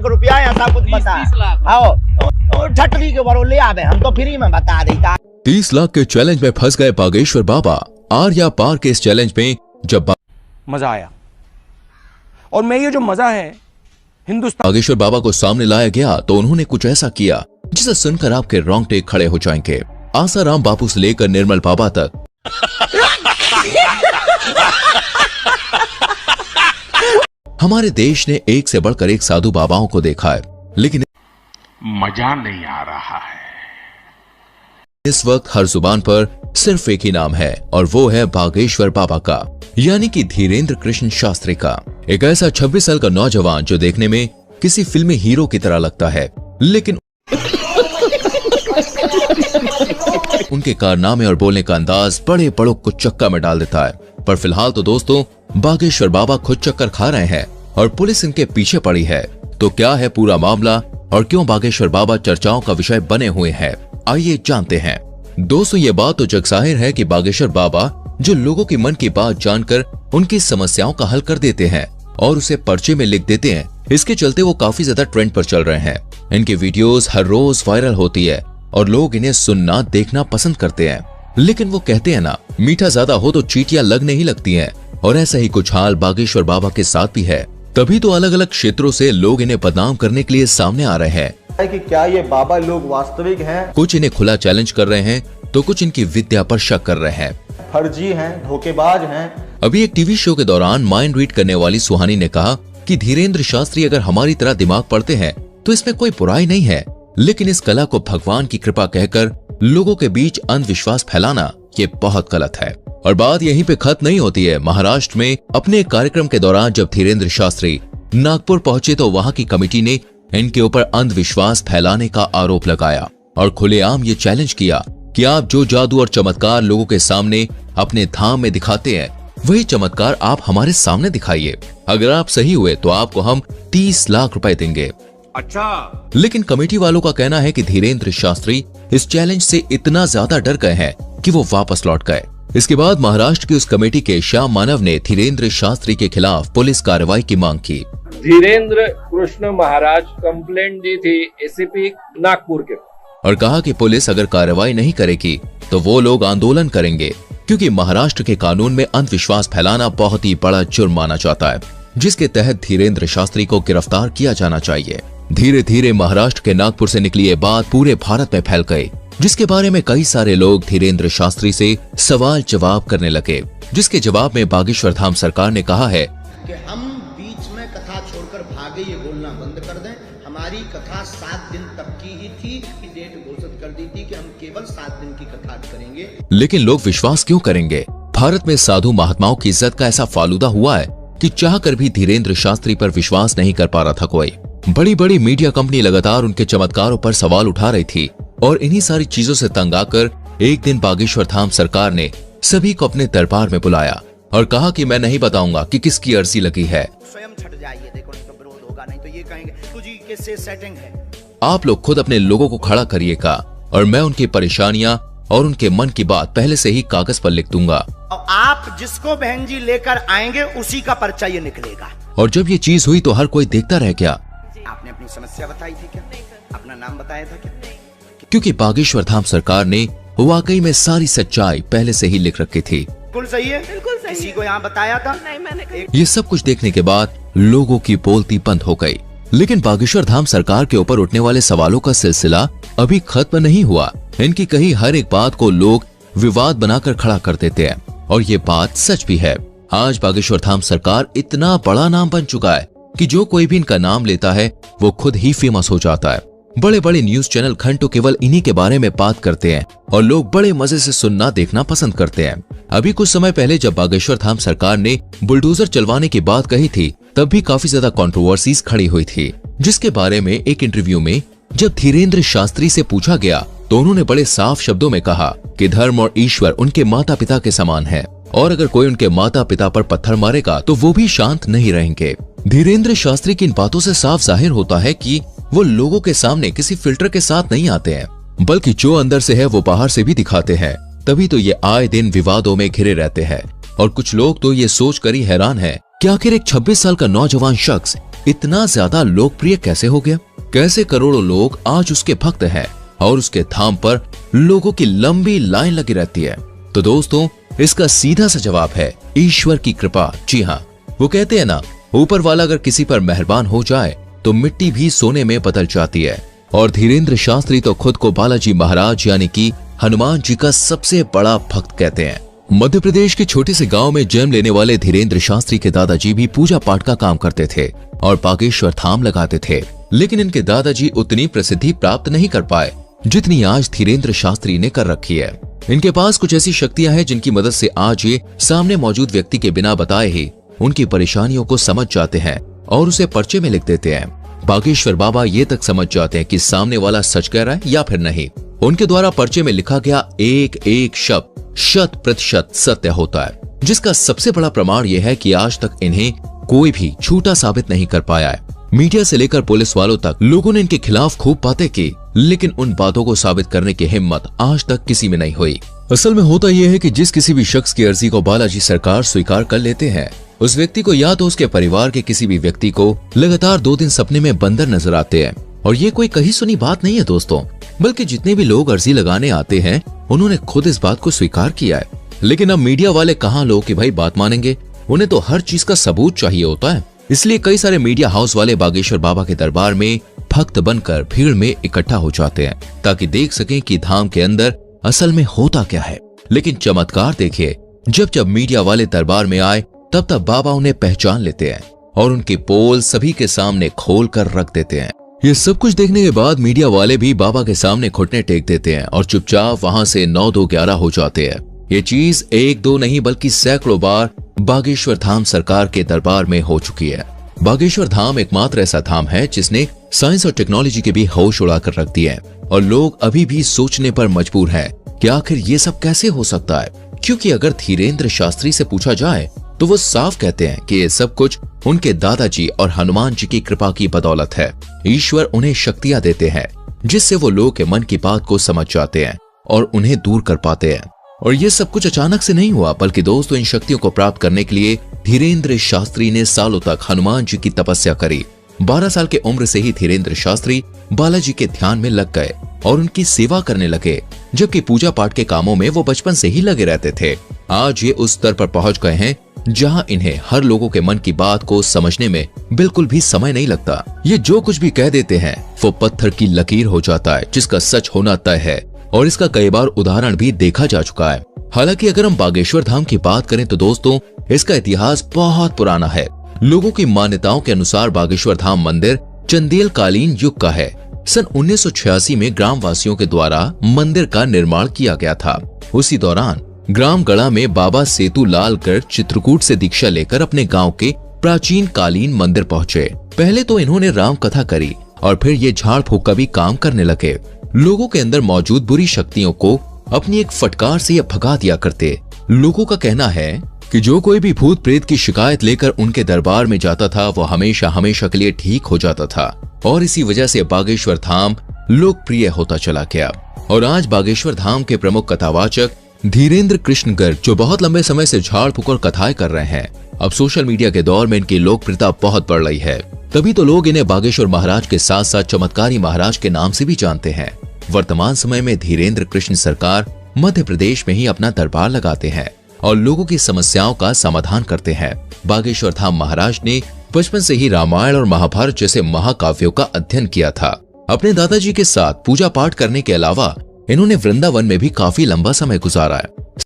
लाख रुपया ऐसा कुछ बता। आओ ठटरी के बरो ले आवे, हम तो फ्री में बता देता। 30 लाख के चैलेंज में फंस गए बागेश्वर बाबा। आर्या पार के इस चैलेंज में जब मजा आया, और मैं ये जो मजा है हिंदुस्तान बागेश्वर बाबा को सामने लाया गया तो उन्होंने कुछ ऐसा किया जिसे सुनकर आपके रोंगटे खड़े हो जाएंगे। आसाराम बापू से लेकर निर्मल बाबा तक हमारे देश ने एक से बढ़कर एक साधु बाबाओं को देखा है, लेकिन मजा नहीं आ रहा है। इस वक्त हर जुबान पर सिर्फ एक ही नाम है और वो है बागेश्वर बाबा का, यानी कि धीरेन्द्र कृष्ण शास्त्री का। एक ऐसा 26 साल का नौजवान जो देखने में किसी फिल्मी हीरो की तरह लगता है, लेकिन उनके कारनामे और बोलने का अंदाज बड़े बड़ों को चक्का में डाल देता है। पर फिलहाल तो दोस्तों बागेश्वर बाबा खुद चक्कर खा रहे हैं और पुलिस इनके पीछे पड़ी है। तो क्या है पूरा मामला और क्यों बागेश्वर बाबा चर्चाओं का विषय बने हुए हैं, आइए जानते हैं। दोस्तों ये बात तो जगजाहिर है कि बागेश्वर बाबा जो लोगों की मन की बात जानकर उनकी समस्याओं का हल कर देते हैं और उसे पर्चे में लिख देते हैं, इसके चलते वो काफी ज्यादा ट्रेंड पर चल रहे हैं। इनकी वीडियोस हर रोज वायरल होती है और लोग इन्हें सुनना देखना पसंद करते हैं। लेकिन वो कहते हैं ना, मीठा ज्यादा हो तो चींटियां लगने ही लगती हैं, और ऐसा ही कुछ हाल बागेश्वर बाबा के साथ भी है। तभी तो अलग अलग क्षेत्रों से लोग इन्हें बदनाम करने के लिए सामने आ रहे हैं कि क्या ये बाबा लोग वास्तविक हैं? कुछ इन्हें खुला चैलेंज कर रहे हैं तो कुछ इनकी विद्या पर शक कर रहे हैं, फर्जी हैं, धोखेबाज हैं। अभी एक टीवी शो के दौरान माइंड रीड करने वाली सुहानी ने कहा कि धीरेन्द्र शास्त्री अगर हमारी तरह दिमाग पढ़ते हैं तो इसमें कोई बुराई नहीं है, लेकिन इस कला को भगवान की कृपा कहकर लोगों के बीच अंधविश्वास फैलाना ये बहुत गलत है। और बात यहीं पे खत्म नहीं होती है। महाराष्ट्र में अपने एक कार्यक्रम के दौरान जब धीरेन्द्र शास्त्री नागपुर पहुंचे तो वहां की कमेटी ने इनके ऊपर अंधविश्वास फैलाने का आरोप लगाया और खुलेआम ये चैलेंज किया कि आप जो जादू और चमत्कार लोगों के सामने अपने धाम में दिखाते हैं, वही चमत्कार आप हमारे सामने दिखाइए। अगर आप सही हुए तो आपको हम 30 लाख रुपए देंगे। अच्छा, लेकिन कमेटी वालों का कहना है कि धीरेन्द्र शास्त्री इस चैलेंज से इतना ज्यादा डर गए हैं कि वो वापस लौट गए। इसके बाद महाराष्ट्र की उस कमेटी के श्याम मानव ने धीरेन्द्र शास्त्री के खिलाफ पुलिस कार्रवाई की मांग की। धीरेन्द्र कृष्ण महाराज कंप्लेंट दी थी एसीपी नागपुर के, और कहा कि पुलिस अगर कार्रवाई नहीं करेगी तो वो लोग आंदोलन करेंगे, क्योंकि महाराष्ट्र के कानून में अंधविश्वास फैलाना बहुत ही बड़ा जुर्म माना जाता है, जिसके तहत धीरेन्द्र शास्त्री को गिरफ्तार किया जाना चाहिए। धीरे धीरे महाराष्ट्र के नागपुर से निकली ये बात पूरे भारत में फैल गई, जिसके बारे में कई सारे लोग धीरेन्द्र शास्त्री से सवाल जवाब करने लगे, जिसके जवाब में बागेश्वर धाम सरकार ने कहा है कि हम बीच में कथा छोड़कर भागे ये बोलना बंद कर दें। हमारी कथा 7 दिन तक की ही थी, कि डेट घोषित कर दी थी कि हम केवल 7 दिन की कथा करेंगे। लेकिन लोग विश्वास क्यों करेंगे? भारत में साधु महात्माओं की इज्जत का ऐसा फालूदा हुआ है कि चाहकर भी धीरेन्द्र शास्त्री पर विश्वास नहीं कर पा रहा था कोई। बड़ी बड़ी मीडिया कंपनी लगातार उनके चमत्कारों पर सवाल उठा रही थी और इन्हीं सारी चीजों से तंग आकर एक दिन बागेश्वर धाम सरकार ने सभी को अपने दरबार में बुलाया और कहा कि मैं नहीं बताऊंगा कि किसकी अर्जी लगी है, स्वयं छट जाइए, देखो नहीं तो विरोध होगा, नहीं तो ये कहेंगे तुझी के से सेटिंग है। आप लोग खुद अपने लोगों को खड़ा करिएगा और मैं उनकी परेशानियां और उनके मन की बात पहले से ही कागज पर लिख दूंगा, और आप जिसको बहन जी लेकर आएंगे उसी का पर्चा ये निकलेगा। और जब ये चीज हुई तो हर कोई देखता रह गया। आपने अपनी समस्या बताई थी क्या? अपना नाम बताया था क्या? क्योंकि बागेश्वर धाम सरकार ने वाकई में सारी सच्चाई पहले से ही लिख रखी थी। बिल्कुल सही है, बिल्कुल सही। किसी को यहाँ बताया था? नहीं, मैंने ये सब कुछ देखने के बाद लोगों की बोलती बंद हो गई। लेकिन बागेश्वर धाम सरकार के ऊपर उठने वाले सवालों का सिलसिला अभी खत्म नहीं हुआ। इनकी कही हर एक बात को लोग विवाद बनाकर खड़ा कर देते हैं, और ये बात सच भी है। आज बागेश्वर धाम सरकार इतना बड़ा नाम बन चुका है कि जो कोई भी इनका नाम लेता है वो खुद ही फेमस हो जाता है। बड़े बड़े न्यूज चैनल घंटों केवल इन्हीं के बारे में बात करते हैं और लोग बड़े मजे से सुनना देखना पसंद करते हैं। अभी कुछ समय पहले जब बागेश्वर धाम सरकार ने बुलडोजर चलवाने की बात कही थी, तब भी काफी ज्यादा कंट्रोवर्सीज खड़ी हुई थी, जिसके बारे में एक इंटरव्यू में जब धीरेन्द्र शास्त्री से पूछा गया तो उन्होंने बड़े साफ शब्दों में कहा कि धर्म और ईश्वर उनके माता पिता के समान है, और अगर कोई उनके माता पिता पर पत्थर मारेगा तो वो भी शांत नहीं रहेंगे। धीरेन्द्र शास्त्री की इन बातों से साफ जाहिर होता है कि वो लोगों के सामने किसी फिल्टर के साथ नहीं आते हैं, बल्कि जो अंदर से है वो बाहर से भी दिखाते हैं। तभी तो ये आए दिन विवादों में घिरे रहते हैं, और कुछ लोग तो ये सोच कर ही हैरान है कि आखिर एक 26 साल का नौजवान शख्स इतना ज्यादा लोकप्रिय कैसे हो गया? कैसे करोड़ों लोग आज उसके भक्त हैं और उसके धाम पर लोगों की लंबी लाइन लगी रहती है? तो दोस्तों, इसका सीधा सा जवाब है ईश्वर की कृपा। जी हाँ, वो कहते हैं ना, ऊपर वाला अगर किसी पर मेहरबान हो जाए तो मिट्टी भी सोने में बदल जाती है। और धीरेन्द्र शास्त्री तो खुद को बालाजी महाराज यानी कि हनुमान जी का सबसे बड़ा भक्त कहते हैं। मध्य प्रदेश के छोटे से गांव में जन्म लेने वाले धीरेन्द्र शास्त्री के दादाजी भी पूजा पाठ का काम करते थे और बागेश्वर धाम लगाते थे। लेकिन इनके दादाजी उतनी प्रसिद्धि प्राप्त नहीं कर पाए जितनी आज धीरेन्द्र शास्त्री ने कर रखी है। इनके पास कुछ ऐसी शक्तियां हैं जिनकी मदद से आज ये सामने मौजूद व्यक्ति के बिना बताए ही उनकी परेशानियों को समझ जाते हैं और उसे पर्चे में लिख देते हैं। बागेश्वर बाबा ये तक समझ जाते हैं कि सामने वाला सच कह रहा है या फिर नहीं। उनके द्वारा पर्चे में लिखा गया एक एक शब्द 100% सत्य होता है, जिसका सबसे बड़ा प्रमाण यह है कि आज तक इन्हें कोई भी झूठा साबित नहीं कर पाया है। मीडिया से लेकर पुलिस वालों तक लोगों ने इनके खिलाफ खूब बातें की, लेकिन उन बातों को साबित करने की हिम्मत आज तक किसी में नहीं हुई। असल में होता यह है कि जिस किसी भी शख्स की अर्जी को बालाजी सरकार स्वीकार कर लेते हैं, उस व्यक्ति को या तो उसके परिवार के किसी भी व्यक्ति को लगातार 2 दिन सपने में बंदर नजर आते हैं। और ये कोई कही सुनी बात नहीं है दोस्तों, बल्कि जितने भी लोग अर्जी लगाने आते हैं उन्होंने खुद इस बात को स्वीकार किया है। लेकिन अब मीडिया वाले कहाँ लोग कि भाई बात मानेंगे, उन्हें तो हर चीज का सबूत चाहिए होता है। इसलिए कई सारे मीडिया हाउस वाले बागेश्वर बाबा के दरबार में भक्त बनकर भीड़ में इकट्ठा हो जाते हैं ताकि देख सकें कि धाम के अंदर असल में होता क्या है। लेकिन चमत्कार देखिए, जब जब मीडिया वाले दरबार में आए तब तब बाबा उन्हें पहचान लेते हैं और उनकी पोल सभी के सामने खोल कर रख देते हैं। ये सब कुछ देखने के बाद मीडिया वाले भी बाबा के सामने घुटने टेक देते हैं और चुपचाप वहां से 9-2-11 हो जाते हैं। ये चीज 1-2 नहीं बल्कि सैकड़ों बार बागेश्वर धाम सरकार के दरबार में हो चुकी है। बागेश्वर धाम एकमात्र ऐसा धाम है जिसने साइंस और टेक्नोलॉजी के भी होश उड़ाकर रख दिए हैं और लोग अभी भी सोचने पर मजबूर हैं कि आखिर ये सब कैसे हो सकता है। क्योंकि अगर धीरेन्द्र शास्त्री से पूछा जाए तो वो साफ कहते हैं कि ये सब कुछ उनके दादाजी और हनुमान जी की कृपा की बदौलत है। ईश्वर उन्हें शक्तियां देते हैं जिससे वो लोगों के मन की बात को समझ जाते हैं और उन्हें दूर कर पाते हैं। और ये सब कुछ अचानक से नहीं हुआ, बल्कि दोस्तों इन शक्तियों को प्राप्त करने के लिए धीरेन्द्र शास्त्री ने सालों तक हनुमान जी की तपस्या करी। 12 साल के उम्र से ही धीरेन्द्र शास्त्री बालाजी के ध्यान में लग गए और उनकी सेवा करने लगे, जबकि पूजा पाठ के कामों में वो बचपन से ही लगे रहते थे। आज ये उस स्तर पर पहुंच गए हैं जहां इन्हें हर लोगों के मन की बात को समझने में बिल्कुल भी समय नहीं लगता। ये जो कुछ भी कह देते हैं वो पत्थर की लकीर हो जाता है, जिसका सच होना तय है और इसका कई बार उदाहरण भी देखा जा चुका है। हालांकि अगर हम बागेश्वर धाम की बात करें तो दोस्तों इसका इतिहास बहुत पुराना है। लोगों की मान्यताओं के अनुसार बागेश्वर धाम मंदिर चंदेल कालीन युग का है। सन 1986 में ग्रामवासियों के द्वारा मंदिर का निर्माण किया गया था। उसी दौरान ग्राम गढ़ा में बाबा सेतु लाल गर्ग चित्रकूट से दीक्षा लेकर अपने गांव के प्राचीन कालीन मंदिर पहुंचे। पहले तो इन्होंने राम कथा करी और फिर ये झाड़ फूक का भी काम करने लगे। लोगों के अंदर मौजूद बुरी शक्तियों को अपनी एक फटकार से ये भगा दिया करते। लोगों का कहना है कि जो कोई भी भूत प्रेत की शिकायत लेकर उनके दरबार में जाता था वो हमेशा हमेशा के लिए ठीक हो जाता था और इसी वजह से बागेश्वर धाम लोकप्रिय होता चला गया। और आज बागेश्वर धाम के प्रमुख कथावाचक धीरेन्द्र कृष्ण गर्ग, जो बहुत लंबे समय से झाड़ फूक और कथाएं कर रहे हैं, अब सोशल मीडिया के दौर में इनकी लोकप्रियता बहुत बढ़ रही है। तभी तो लोग इन्हें बागेश्वर महाराज के साथ साथ चमत्कारी महाराज के नाम से भी जानते हैं। वर्तमान समय में धीरेन्द्र कृष्ण सरकार मध्य प्रदेश में ही अपना दरबार लगाते हैं और लोगों की समस्याओं का समाधान करते हैं। बागेश्वर धाम महाराज ने बचपन से ही रामायण और महाभारत जैसे महाकाव्यों का अध्ययन किया था। अपने दादाजी के साथ पूजा पाठ करने के अलावा इन्होंने वृंदावन में भी काफी लंबा समय गुजारा है।